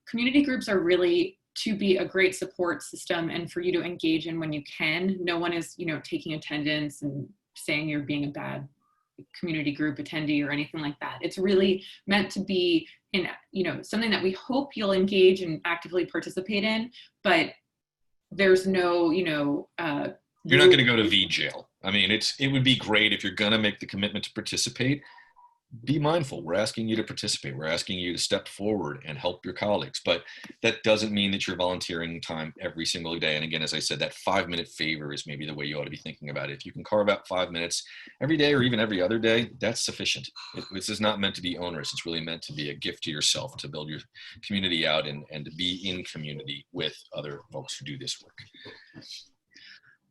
community groups are really to be a great support system and for you to engage in when you can. No one is, taking attendance and saying you're being a bad community group attendee or anything like that. It's really meant to be in, something that we hope you'll engage and actively participate in, but there's no, you're not going to go to V jail. I mean, it would be great if you're going to make the commitment to participate. Be mindful. We're asking you to participate. We're asking you to step forward and help your colleagues. But that doesn't mean that you're volunteering time every single day. And again, as I said, that 5-minute favor is maybe the way you ought to be thinking about it. If you can carve out 5 minutes every day or even every other day, that's sufficient. This is not meant to be onerous. It's really meant to be a gift to yourself, to build your community out and to be in community with other folks who do this work.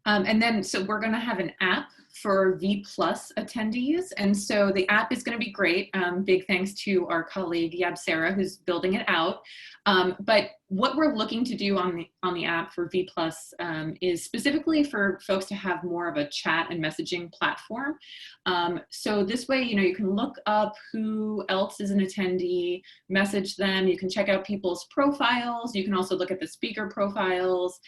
And then, so we're going to have an app for V+ attendees. And so the app is going to be great. Big thanks to our colleague, Sarah, who's building it out. But what we're looking to do on the app for V+ is specifically for folks to have more of a chat and messaging platform. So this way, you can look up who else is an attendee, message them. You can check out people's profiles. You can also look at the speaker profiles,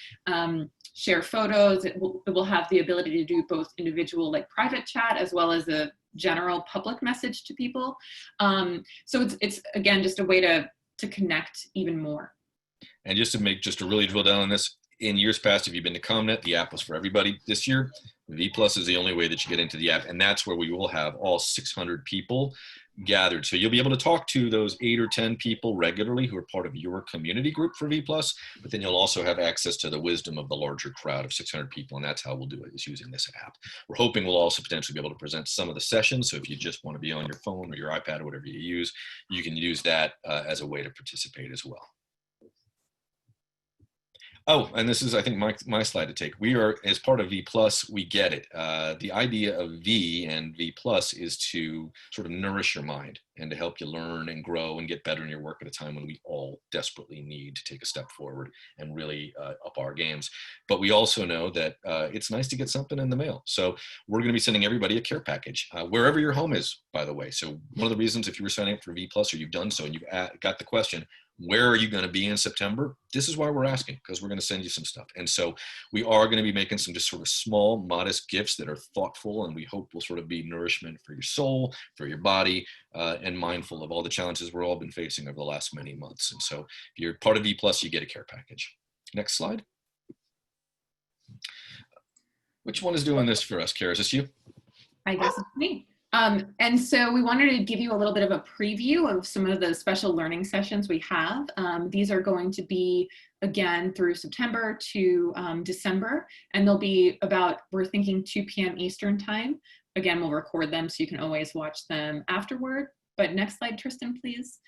share photos. It will have the ability to do both individual, like private chat, as well as a general public message to people. So it's again, just a way to connect even more. And just to really drill down on this, in years past, if you've been to ComNet, the app was for everybody. This year, V+ is the only way that you get into the app, and that's where we will have all 600 people gathered. So you'll be able to talk to those 8 or 10 people regularly who are part of your community group for V+, but then you'll also have access to the wisdom of the larger crowd of 600 people, and that's how we'll do it, is using this app. We're hoping we'll also potentially be able to present some of the sessions, so if you just want to be on your phone or your iPad or whatever you use, you can use that as a way to participate as well. Oh, and this is, I think, my slide to take. We are, as part of V+, we get it. The idea of V and V+ is to sort of nourish your mind and to help you learn and grow and get better in your work at a time when we all desperately need to take a step forward and really up our games. But we also know that it's nice to get something in the mail. So we're going to be sending everybody a care package, wherever your home is, by the way. So one of the reasons, if you were signing up for V+ or you've done so and you've got the question, where are you going to be in September? This is why we're asking, because we're going to send you some stuff. And so we are going to be making some just sort of small, modest gifts that are thoughtful, and we hope will sort of be nourishment for your soul, for your body, and mindful of all the challenges we've all been facing over the last many months. And so if you're part of V+, you get a care package. Next slide. Which one is doing this for us, Kara? Is this you? I guess it's me. And so we wanted to give you a little bit of a preview of some of the special learning sessions we have. These are going to be, again, through September to December, and they'll be about, we're thinking 2 p.m. Eastern time. Again, we'll record them so you can always watch them afterward. But next slide, Tristan, please.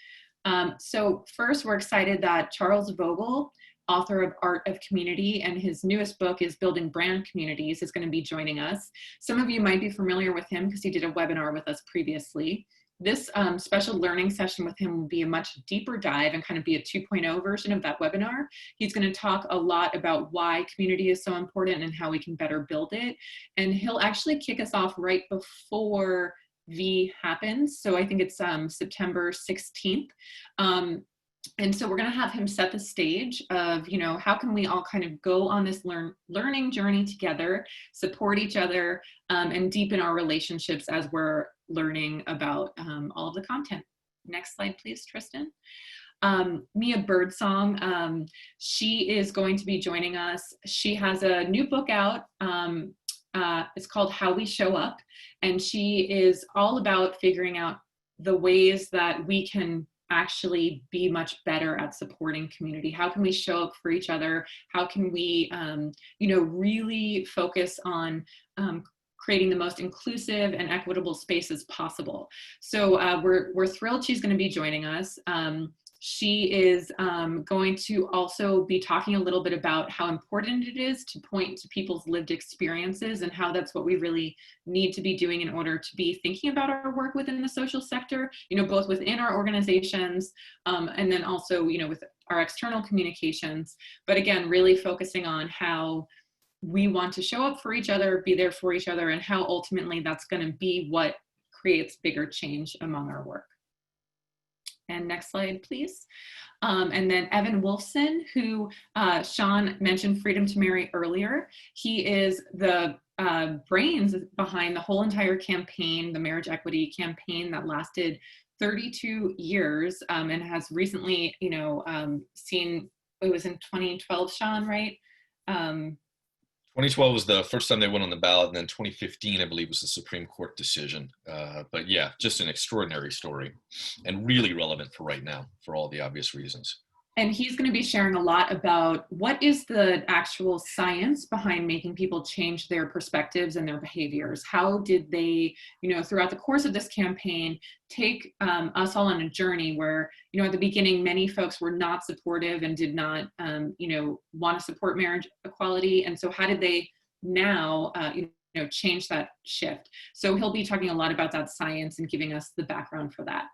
So first, we're excited that Charles Vogel, author of Art of Community, and his newest book is Building Brand Communities, is going to be joining us. Some of you might be familiar with him because he did a webinar with us previously. this special learning session with him will be a much deeper dive and kind of be a 2.0 version of that webinar. He's going to talk a lot about why community is so important and how we can better build it. And he'll actually kick us off right before V happens. So I think it's September 16th. And so we're going to have him set the stage of, you know, how can we all kind of go on this learning journey together, support each other, and deepen our relationships as we're learning about all of the content. Next slide, please, Tristan. Mia Birdsong, she is going to be joining us. She has a new book out. It's called How We Show Up, and she is all about figuring out the ways that we can actually be much better at supporting community. How can we show up for each other? How can we, you know, really focus on creating the most inclusive and equitable spaces possible? So we're thrilled she's going to be joining us. She is going to also be talking a little bit about how important it is to point to people's lived experiences and how that's what we really need to be doing in order to be thinking about our work within the social sector, you know, both within our organizations and then also, you know, with our external communications. But again, really focusing on how we want to show up for each other, be there for each other, and how ultimately that's going to be what creates bigger change among our work. And next slide, please. And then Evan Wolfson, who Sean mentioned Freedom to Marry earlier. He is the brains behind the whole entire campaign, the marriage equity campaign that lasted 32 years and has recently, you know, seen, it was in 2012, Sean, right? 2012 was the first time they went on the ballot, and then 2015, I believe, was the Supreme Court decision. But yeah, just an extraordinary story and really relevant for right now for all the obvious reasons. And he's going to be sharing a lot about what is the actual science behind making people change their perspectives and their behaviors. How did they, you know, throughout the course of this campaign, take us all on a journey where, you know, at the beginning, many folks were not supportive and did not, you know, want to support marriage equality. And so how did they now, you know, change that shift? So he'll be talking a lot about that science and giving us the background for that.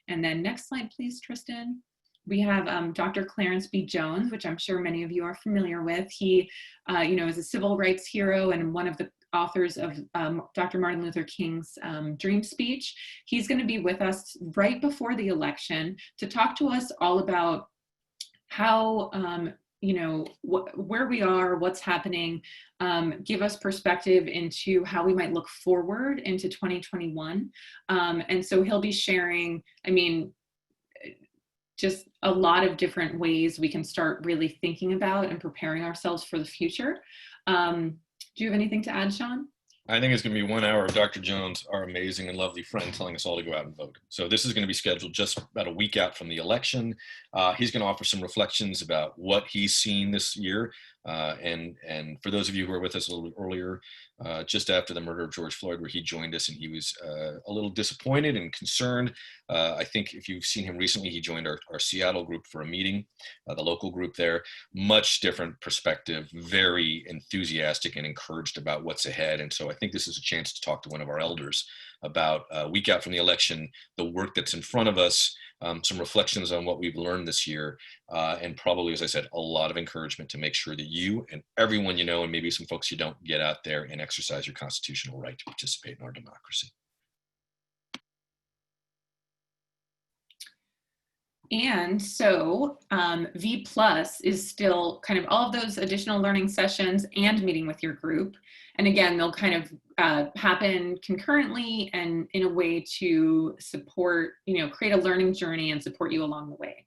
And then next slide, please, Tristan. We have Dr. Clarence B Jones, which I'm sure many of you are familiar with. He, you know, is a civil rights hero and one of the authors of Dr. Martin Luther King's Dream Speech. He's going to be with us right before the election to talk to us all about how, you know, where we are, what's happening, give us perspective into how we might look forward into 2021. And so he'll be sharing, I mean, just a lot of different ways we can start really thinking about and preparing ourselves for the future. Do you have anything to add, Sean? I think it's going to be 1 hour of Dr. Jones, our amazing and lovely friend, telling us all to go out and vote. So this is going to be scheduled just about a week out from the election. He's going to offer some reflections about what he's seen this year. And for those of you who were with us a little bit earlier, just after the murder of George Floyd, where he joined us and he was a little disappointed and concerned. I think if you've seen him recently, he joined our Seattle group for a meeting, the local group there. Much different perspective, very enthusiastic and encouraged about what's ahead. And so I think this is a chance to talk to one of our elders about a week out from the election, the work that's in front of us, some reflections on what we've learned this year, and probably, as I said, a lot of encouragement to make sure that you and everyone you know, and maybe some folks you don't, get out there and exercise your constitutional right to participate in our democracy. And so V Plus is still kind of all of those additional learning sessions and meeting with your group. And again, they'll kind of happen concurrently and in a way to support, you know, create a learning journey and support you along the way.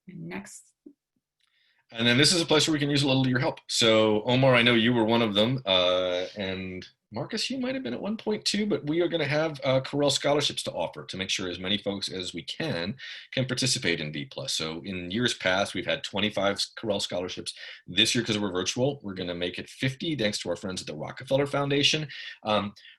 And next. And then this is a place where we can use a little of your help. So Omar, I know you were one of them, and Marcus, you might have been at one point too, but we are going to have Corel Scholarships to offer to make sure as many folks as we can participate in V+. So in years past, we've had 25 Corel Scholarships. This year, because we're virtual, we're going to make it 50, thanks to our friends at the Rockefeller Foundation.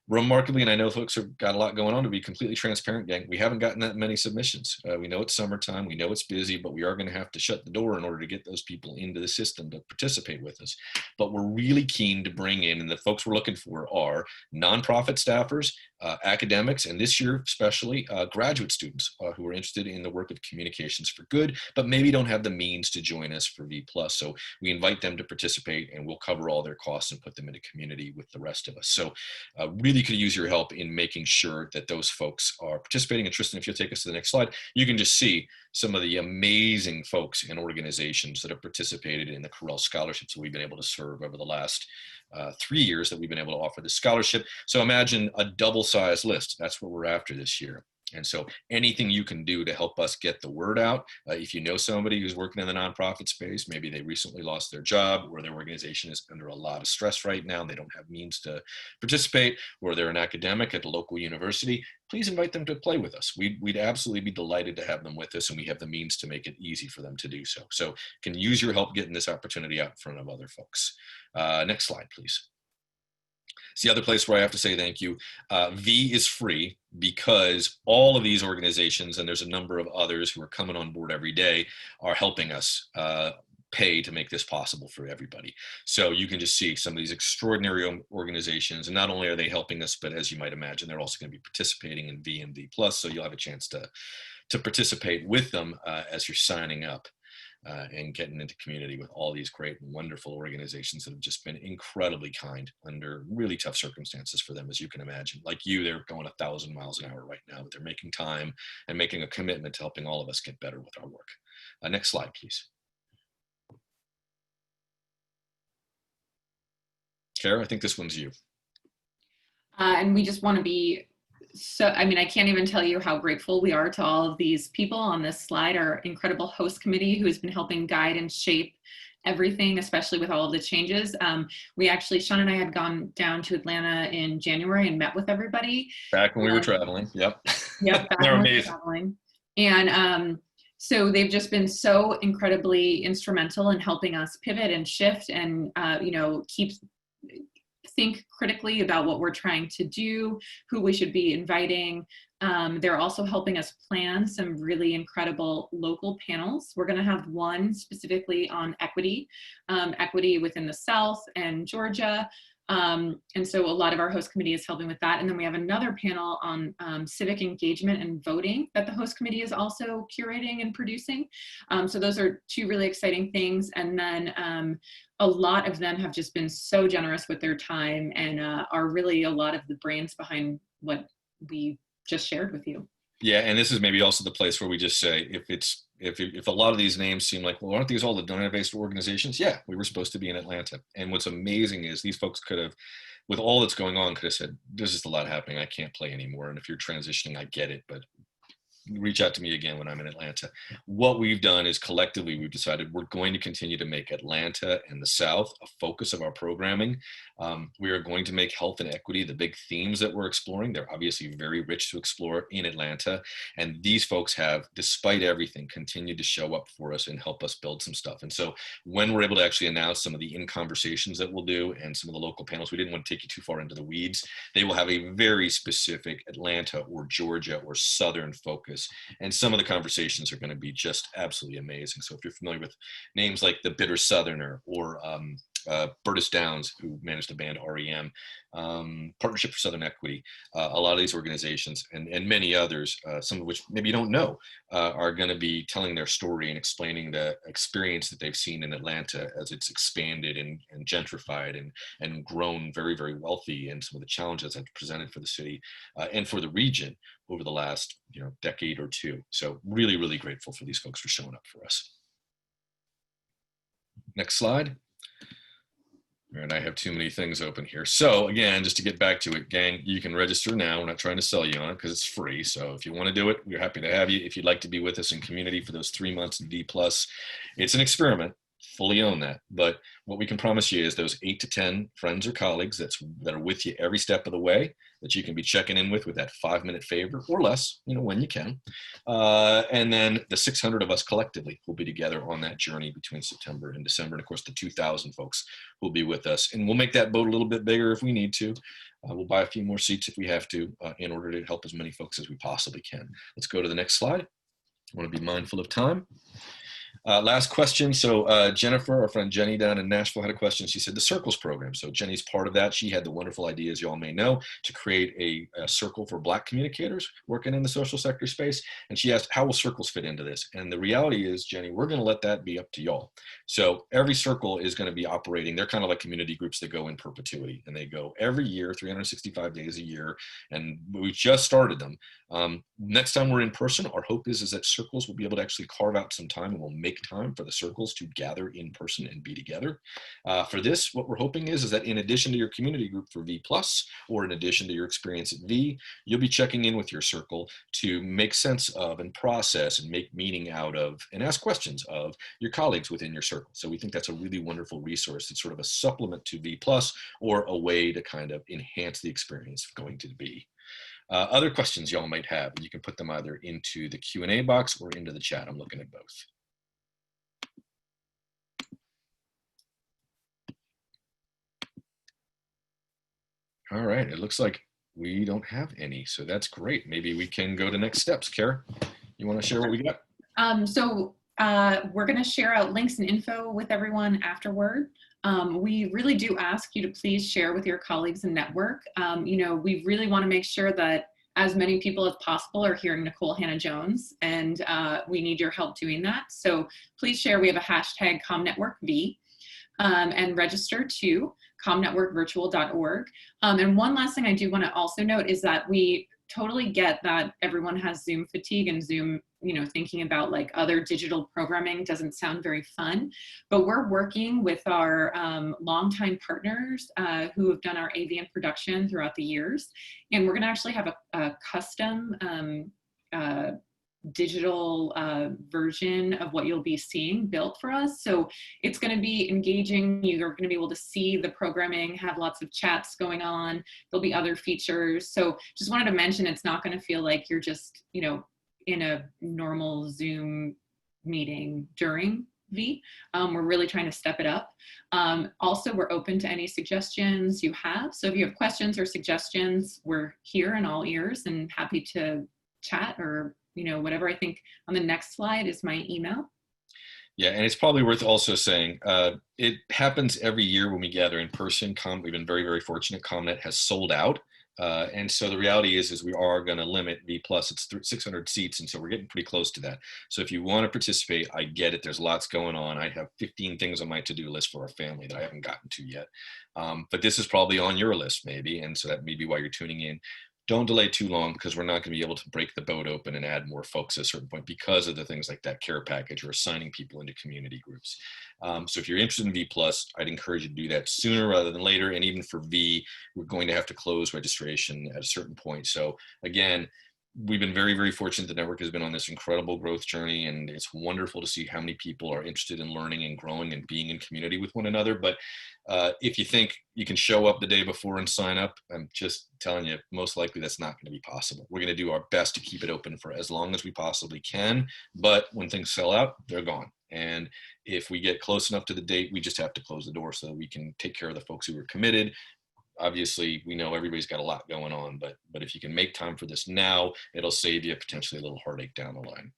remarkably, and I know folks have got a lot going on, to be completely transparent, gang, we haven't gotten that many submissions. We know it's summertime, we know it's busy, but we are going to have to shut the door in order to get those people into the system to participate with us. But we're really keen to bring in, and the folks we're looking for are nonprofit staffers, academics, and this year especially graduate students who are interested in the work of communications for good, but maybe don't have the means to join us for V+. So we invite them to participate, and we'll cover all their costs and put them into community with the rest of us. So really could use your help in making sure that those folks are participating. And Tristan, if you'll take us to the next slide, you can just see some of the amazing folks and organizations that have participated in the Corel Scholarships that we've been able to serve over the last 3 years that we've been able to offer this scholarship. So imagine a double-sized list. That's what we're after this year. And so anything you can do to help us get the word out, if you know somebody who's working in the nonprofit space, maybe they recently lost their job, or their organization is under a lot of stress right now, they don't have means to participate, or they're an academic at a local university, please invite them to play with us. We'd absolutely be delighted to have them with us, and we have the means to make it easy for them to do so. So can use your help getting this opportunity out in front of other folks. Next slide, please. It's the other place where I have to say thank you. V is free because all of these organizations, and there's a number of others who are coming on board every day, are helping us pay to make this possible for everybody. So you can just see some of these extraordinary organizations, and not only are they helping us, but as you might imagine, they're also going to be participating in V and V+, so you'll have a chance to participate with them as you're signing up. And getting into community with all these great and wonderful organizations that have just been incredibly kind under really tough circumstances for them, as you can imagine. Like you, they're going 1,000 miles an hour right now, but they're making time and making a commitment to helping all of us get better with our work. Next slide, please. Kara, I think this one's you. And we just want to be I can't even tell you how grateful we are to all of these people on this slide, our incredible host committee who has been helping guide and shape everything, especially with all of the changes. We actually, Sean and I had gone down to Atlanta in January and met with everybody. Back when we were traveling, yep. Yep, back when we were traveling. And so they've just been so incredibly instrumental in helping us pivot and shift and, think critically about what we're trying to do, who we should be inviting. They're also helping us plan some really incredible local panels. We're going to have one specifically on equity, equity within the South and Georgia. And so a lot of our host committee is helping with that. And then we have another panel on civic engagement and voting that the host committee is also curating and producing. So those are two really exciting things. And then a lot of them have just been so generous with their time and are really a lot of the brains behind what we just shared with you. Yeah, and this is maybe also the place where we just say, if a lot of these names seem like, well, aren't these all the donor-based organizations? Yeah, we were supposed to be in Atlanta. And what's amazing is these folks could have, with all that's going on, could have said, there's just a lot happening, I can't play anymore. And if you're transitioning, I get it, but reach out to me again when I'm in Atlanta. What we've done is collectively, we've decided we're going to continue to make Atlanta and the South a focus of our programming. We are going to make health and equity the big themes that we're exploring. They're obviously very rich to explore in Atlanta. And these folks have, despite everything, continued to show up for us and help us build some stuff. And so when we're able to actually announce some of the in-conversations that we'll do and some of the local panels, we didn't want to take you too far into the weeds. They will have a very specific Atlanta or Georgia or Southern focus. And some of the conversations are going to be just absolutely amazing. So if you're familiar with names like the Bitter Southerner or Burtis Downs, who managed the band REM, Partnership for Southern Equity, a lot of these organizations and many others, some of which maybe you don't know, are going to be telling their story and explaining the experience that they've seen in Atlanta as it's expanded and gentrified and grown very, very wealthy, and some of the challenges that presented for the city and for the region over the last decade or two. So really, really grateful for these folks for showing up for us. Next slide. And I have too many things open here. So again, just to get back to it, gang, you can register now. We're not trying to sell you on it because it's free. So if you want to do it, we're happy to have you. If you'd like to be with us in community for those 3 months in D+, it's an experiment. Fully own that. But what we can promise you is those 8 to 10 friends or colleagues that are with you every step of the way, that you can be checking in with that 5-minute favor or less, when you can. And then the 600 of us collectively will be together on that journey between September and December. And of course, the 2,000 folks will be with us. And we'll make that boat a little bit bigger if we need to. We'll buy a few more seats if we have to in order to help as many folks as we possibly can. Let's go to the next slide. I want to be mindful of time. Last question. So Jennifer, our friend Jenny down in Nashville, had a question. She said the Circles program. So Jenny's part of that. She had the wonderful idea, as you all may know, to create a circle for Black communicators working in the social sector space. And she asked, how will Circles fit into this? And the reality is, Jenny, we're going to let that be up to y'all. So every circle is going to be operating. They're kind of like community groups that go in perpetuity, and they go every year, 365 days a year. And we just started them. Next time we're in person, our hope is that Circles will be able to actually carve out some time, and we'll make time for the circles to gather in person and be together. For this, what we're hoping is that in addition to your community group for V+, or in addition to your experience at V, you'll be checking in with your circle to make sense of and process and make meaning out of and ask questions of your colleagues within your circle. So we think that's a really wonderful resource. It's sort of a supplement to V+, or a way to kind of enhance the experience of going to V. Other questions y'all might have, you can put them either into the Q&A box or into the chat. I'm looking at both. All right, it looks like we don't have any, so that's great. Maybe we can go to next steps. Kara, you want to share what we got? We're going to share out links and info with everyone afterward. We really do ask you to please share with your colleagues and network. We really want to make sure that as many people as possible are hearing Nicole Hannah-Jones, and we need your help doing that. So please share. We have a hashtag ComNetworkV, and register to ComNetworkVirtual.org. And one last thing I do want to also note is that we totally get that everyone has Zoom fatigue, and Zoom, thinking about like other digital programming doesn't sound very fun, but we're working with our longtime partners who have done our AVN production throughout the years. And we're gonna actually have a custom digital version of what you'll be seeing built for us. So it's going to be engaging. You're going to be able to see the programming, have lots of chats going on. There'll be other features. So just wanted to mention, it's not going to feel like you're just, in a normal Zoom meeting during V. We're really trying to step it up. Also, we're open to any suggestions you have. So if you have questions or suggestions, we're here and all ears and happy to chat or whatever. I think on the next slide is my email. Yeah, and it's probably worth also saying, it happens every year when we gather in person. We've been very, very fortunate. ComNet has sold out. And so the reality is we are going to limit V+. It's 600 seats, and so we're getting pretty close to that. So if you want to participate, I get it. There's lots going on. I have 15 things on my to-do list for our family that I haven't gotten to yet. But this is probably on your list maybe, and so that may be why you're tuning in. Don't delay too long, because we're not going to be able to break the boat open and add more folks at a certain point because of the things like that care package or assigning people into community groups. So if you're interested in V+, I'd encourage you to do that sooner rather than later. And even for V, we're going to have to close registration at a certain point. So again, we've been very, very fortunate. The network has been on this incredible growth journey, and it's wonderful to see how many people are interested in learning and growing and being in community with one another. But if you think you can show up the day before and sign up, I'm just telling you, most likely that's not going to be possible. We're going to do our best to keep it open for as long as we possibly can. But when things sell out, they're gone. And if we get close enough to the date, we just have to close the door so that we can take care of the folks who are committed. Obviously, we know everybody's got a lot going on, but if you can make time for this now, it'll save you potentially a little heartache down the line.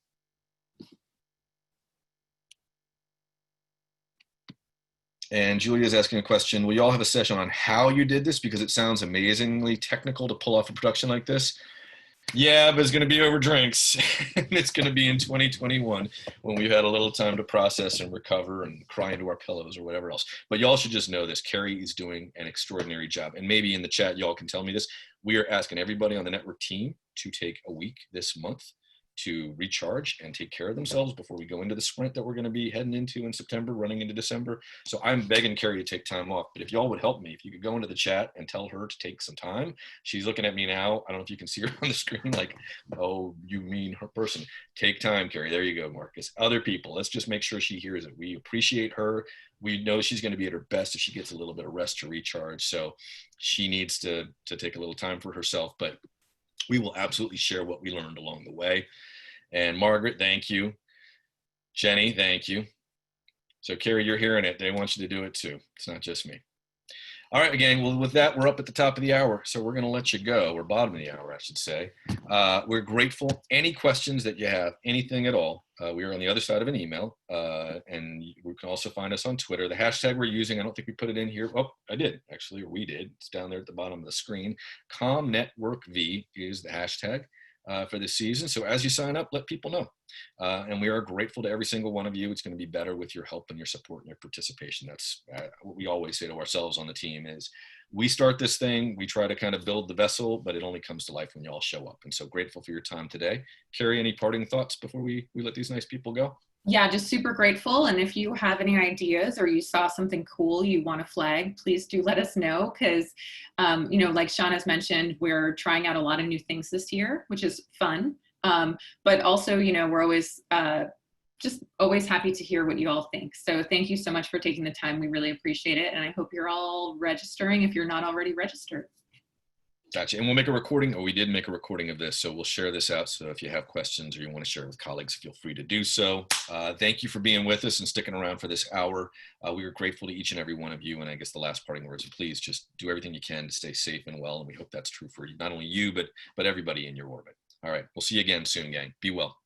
And Julia's asking a question. Will you all have a session on how you did this? Because it sounds amazingly technical to pull off a production like this. Yeah, but it's going to be over drinks. It's going to be in 2021 when we've had a little time to process and recover and cry into our pillows or whatever else. But y'all should just know this. Carrie is doing an extraordinary job. And maybe in the chat, y'all can tell me this. We are asking everybody on the network team to take a week this month to recharge and take care of themselves before we go into the sprint that we're going to be heading into in September, running into December. So I'm begging Carrie to take time off. But if y'all would help me, if you could go into the chat and tell her to take some time. She's looking at me now. I don't know if you can see her on the screen, like, oh, you mean her person. Take time, Carrie. There you go, Marcus. Other people, let's just make sure she hears it. We appreciate her. We know she's going to be at her best if she gets a little bit of rest to recharge. So she needs to take a little time for herself. But we will absolutely share what we learned along the way. And Margaret, thank you. Jenny, thank you. So Carrie, you're hearing it. They want you to do it too. It's not just me. All right, gang. Well, with that, we're up at the top of the hour, so we're going to let you go. We're bottom of the hour, I should say. We're grateful. Any questions that you have, anything at all, we are on the other side of an email, and you can also find us on Twitter. The hashtag we're using, I don't think we put it in here. Oh, I did, actually, or we did. It's down there at the bottom of the screen. ComNetworkV is the hashtag for this season. So as you sign up, let people know. And we are grateful to every single one of you. It's going to be better with your help and your support and your participation. That's what we always say to ourselves on the team is we start this thing, we try to kind of build the vessel, but it only comes to life when you all show up. And so grateful for your time today. Carrie, any parting thoughts before we let these nice people go? Yeah, just super grateful. And if you have any ideas or you saw something cool you want to flag, please do let us know because, you know, like Sean has mentioned, we're trying out a lot of new things this year, which is fun. But also, you know, we're always just always happy to hear what you all think. So thank you so much for taking the time. We really appreciate it. And I hope you're all registering if you're not already registered. Gotcha. And we'll make a recording, or we did make a recording of this, so we'll share this out. So if you have questions or you want to share it with colleagues, feel free to do so. Thank you for being with us and sticking around for this hour. We are grateful to each and every one of you. And I guess the last parting words, please just do everything you can to stay safe and well. And we hope that's true for not only you, but everybody in your orbit. All right. We'll see you again soon, gang. Be well.